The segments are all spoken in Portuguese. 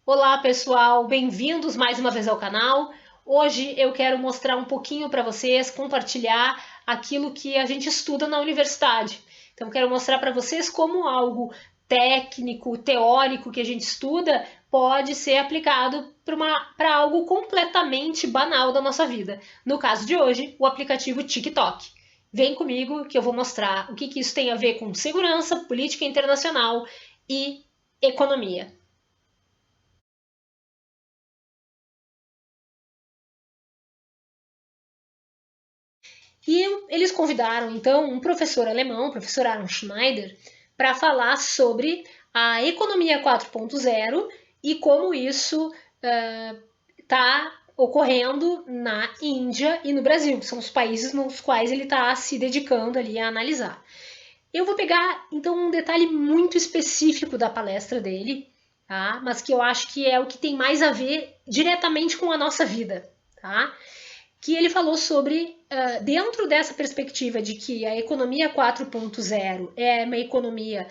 Olá pessoal, bem-vindos mais uma vez ao canal. Hoje eu quero mostrar um pouquinho para vocês, compartilhar aquilo que a gente estuda na universidade. Então quero mostrar para vocês como algo técnico, teórico que a gente estuda pode ser aplicado para algo completamente banal da nossa vida. No caso de hoje, o aplicativo TikTok. Vem comigo que eu vou mostrar o que isso tem a ver com segurança, política internacional e economia. E eles convidaram então um professor alemão, o professor Aaron Schneider, para falar sobre a economia 4.0 e como isso está ocorrendo na Índia e no Brasil, que são os países nos quais ele está se dedicando ali a analisar. Eu vou pegar então um detalhe muito específico da palestra dele, tá? Mas que eu acho que é o que tem mais a ver diretamente com a nossa vida, tá? Que ele falou sobre, dentro dessa perspectiva de que a economia 4.0 é uma economia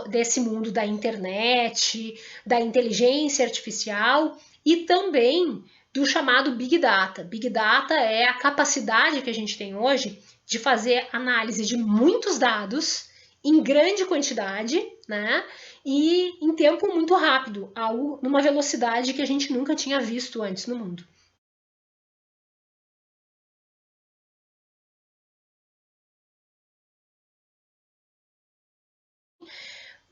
desse mundo da internet, da inteligência artificial e também do chamado Big Data. Big Data é a capacidade que a gente tem hoje de fazer análise de muitos dados em grande quantidade, né? E em tempo muito rápido, algo numa velocidade que a gente nunca tinha visto antes no mundo.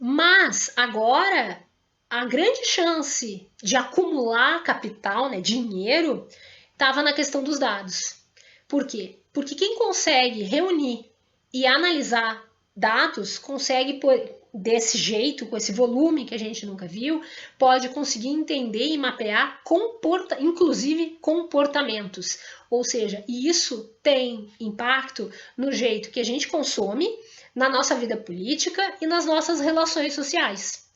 Mas agora a grande chance de acumular capital, né, dinheiro, estava na questão dos dados. Por quê? Porque quem consegue reunir e analisar dados consegue desse jeito, com esse volume que a gente nunca viu, pode conseguir entender e mapear inclusive comportamentos. Ou seja, isso tem impacto no jeito que a gente consome, na nossa vida política e nas nossas relações sociais.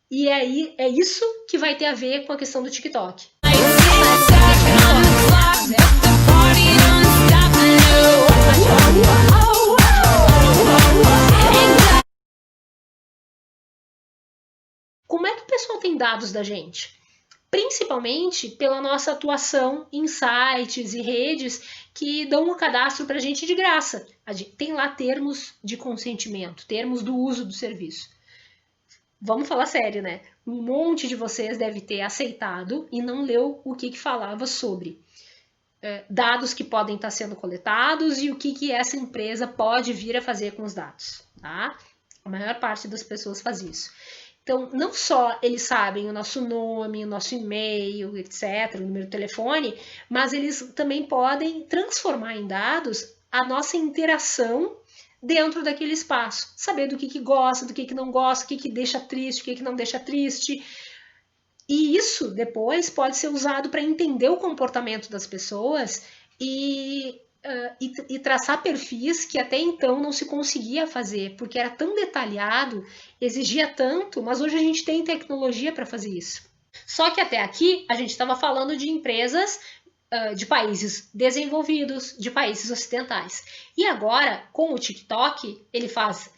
E aí é isso que vai ter a ver com a questão do TikTok. Como é que o pessoal tem dados da gente? Principalmente pela nossa atuação em sites e redes que dão um cadastro para a gente de graça. Tem lá termos de consentimento, termos do uso do serviço. Vamos falar sério, né? Um monte de vocês deve ter aceitado e não leu o que falava sobre dados que podem estar sendo coletados e o que essa empresa pode vir a fazer com os dados, tá? A maior parte das pessoas faz isso. Então, não só eles sabem o nosso nome, o nosso e-mail, etc., o número de telefone, mas eles também podem transformar em dados a nossa interação dentro daquele espaço. Saber do que gosta, do que não gosta, o que deixa triste, o que não deixa triste. E isso depois pode ser usado para entender o comportamento das pessoas e traçar perfis que até então não se conseguia fazer, porque era tão detalhado, exigia tanto, mas hoje a gente tem tecnologia para fazer isso. Só que até aqui a gente estava falando de empresas de países desenvolvidos, de países ocidentais. E agora, com o TikTok, ele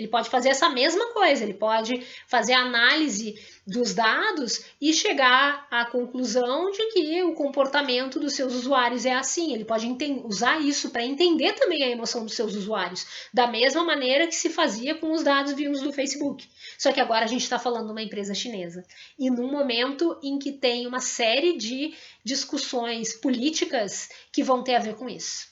pode fazer essa mesma coisa, ele pode fazer análise dos dados e chegar à conclusão de que o comportamento dos seus usuários é assim. Ele pode usar isso para entender também a emoção dos seus usuários, da mesma maneira que se fazia com os dados vindos do Facebook. Só que agora a gente está falando de uma empresa chinesa. E num momento em que tem uma série de discussões políticas que vão ter a ver com isso.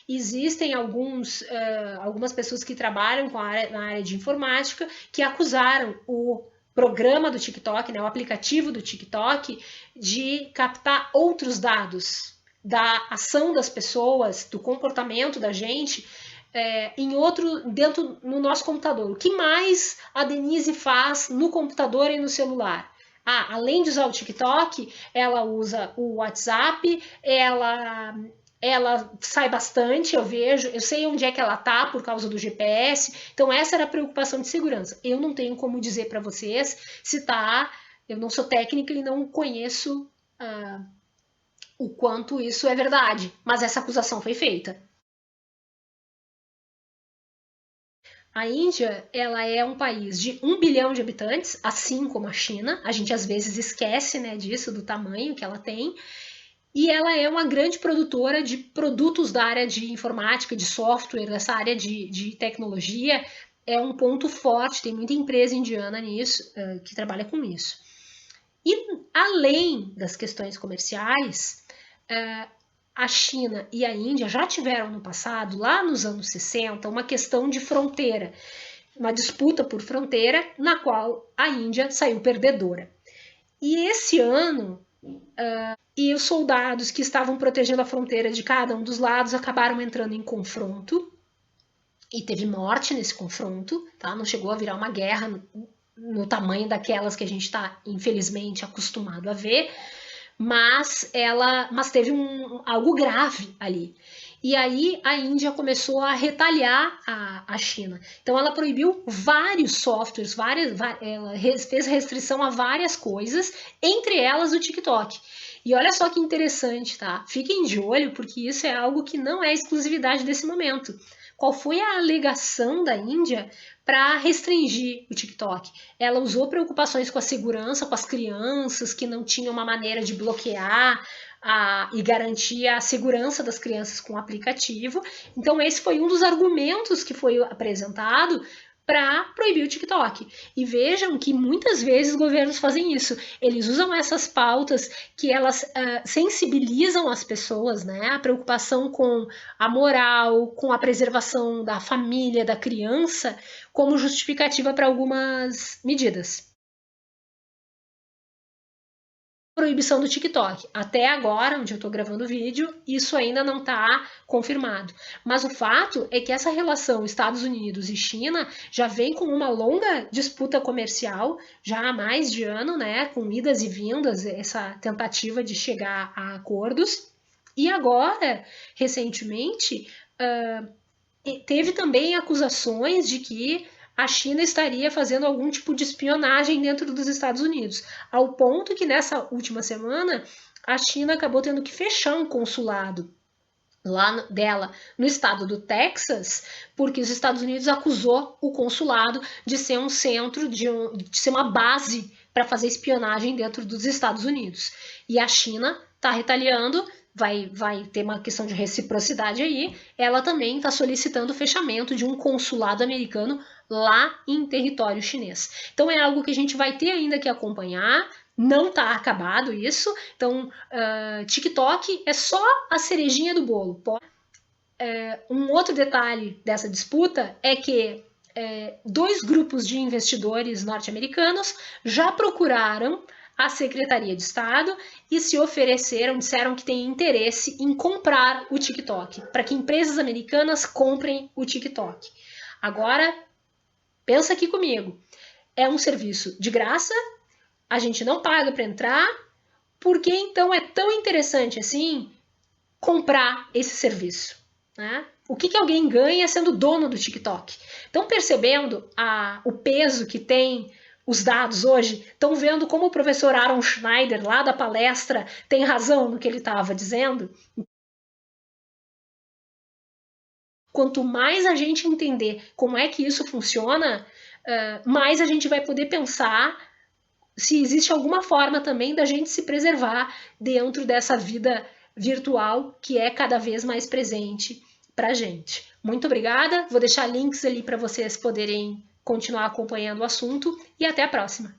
Existem algumas pessoas que trabalham na área de informática que acusaram o programa do TikTok, né, o aplicativo do TikTok, de captar outros dados da ação das pessoas, do comportamento da gente dentro no nosso computador. O que mais a Denise faz no computador e no celular? Além de usar o TikTok, ela usa o WhatsApp, ela sai bastante, eu sei onde é que ela tá por causa do GPS. Então essa era a preocupação de segurança. Eu não tenho como dizer para vocês se tá, eu não sou técnica e não conheço o quanto isso é verdade, mas essa acusação foi feita. A Índia, ela é um país de 1 bilhão de habitantes, assim como a China. A gente às vezes esquece, né, disso, do tamanho que ela tem. E ela é uma grande produtora de produtos da área de informática, de software, dessa área de tecnologia. É um ponto forte, tem muita empresa indiana nisso, que trabalha com isso. E além das questões comerciais, a China e a Índia já tiveram no passado, lá nos anos 60, uma questão de fronteira, uma disputa por fronteira, na qual a Índia saiu perdedora. E esse ano, e os soldados que estavam protegendo a fronteira de cada um dos lados acabaram entrando em confronto, e teve morte nesse confronto, tá? Não chegou a virar uma guerra no tamanho daquelas que a gente está, infelizmente, acostumado a ver, mas teve algo grave ali. E aí a Índia começou a retaliar a China. Então ela proibiu vários softwares, ela fez restrição a várias coisas, entre elas o TikTok. E olha só que interessante, tá? Fiquem de olho, porque isso é algo que não é exclusividade desse momento. Qual foi a alegação da Índia para restringir o TikTok? Ela usou preocupações com a segurança, com as crianças, que não tinham uma maneira de bloquear e garantir a segurança das crianças com o aplicativo. Então, esse foi um dos argumentos que foi apresentado para proibir o TikTok. E vejam que muitas vezes governos fazem isso. Eles usam essas pautas que elas sensibilizam as pessoas, né? A preocupação com a moral, com a preservação da família, da criança, como justificativa para algumas medidas. Proibição do TikTok. Até agora, onde eu estou gravando o vídeo, isso ainda não está confirmado. Mas o fato é que essa relação Estados Unidos e China já vem com uma longa disputa comercial, já há mais de ano, né, com idas e vindas, essa tentativa de chegar a acordos. E agora, recentemente, teve também acusações de que a China estaria fazendo algum tipo de espionagem dentro dos Estados Unidos, ao ponto que nessa última semana a China acabou tendo que fechar um consulado lá dela no estado do Texas, porque os Estados Unidos acusou o consulado de ser um centro, de ser uma base para fazer espionagem dentro dos Estados Unidos. E a China está retaliando, vai ter uma questão de reciprocidade aí, ela também está solicitando o fechamento de um consulado americano lá em território chinês. Então é algo que a gente vai ter ainda que acompanhar, não está acabado isso, então TikTok é só a cerejinha do bolo. Um outro detalhe dessa disputa é que dois grupos de investidores norte-americanos já procuraram a Secretaria de Estado e se ofereceram, disseram que têm interesse em comprar o TikTok, para que empresas americanas comprem o TikTok. Agora, pensa aqui comigo, é um serviço de graça, a gente não paga para entrar, por que então é tão interessante assim comprar esse serviço? Né? O que alguém ganha sendo dono do TikTok? Estão percebendo o peso que tem os dados hoje? Estão vendo como o professor Aaron Schneider, lá da palestra, tem razão no que ele estava dizendo? Quanto mais a gente entender como é que isso funciona, mais a gente vai poder pensar se existe alguma forma também da gente se preservar dentro dessa vida virtual que é cada vez mais presente para a gente. Muito obrigada, vou deixar links ali para vocês poderem continuar acompanhando o assunto e até a próxima.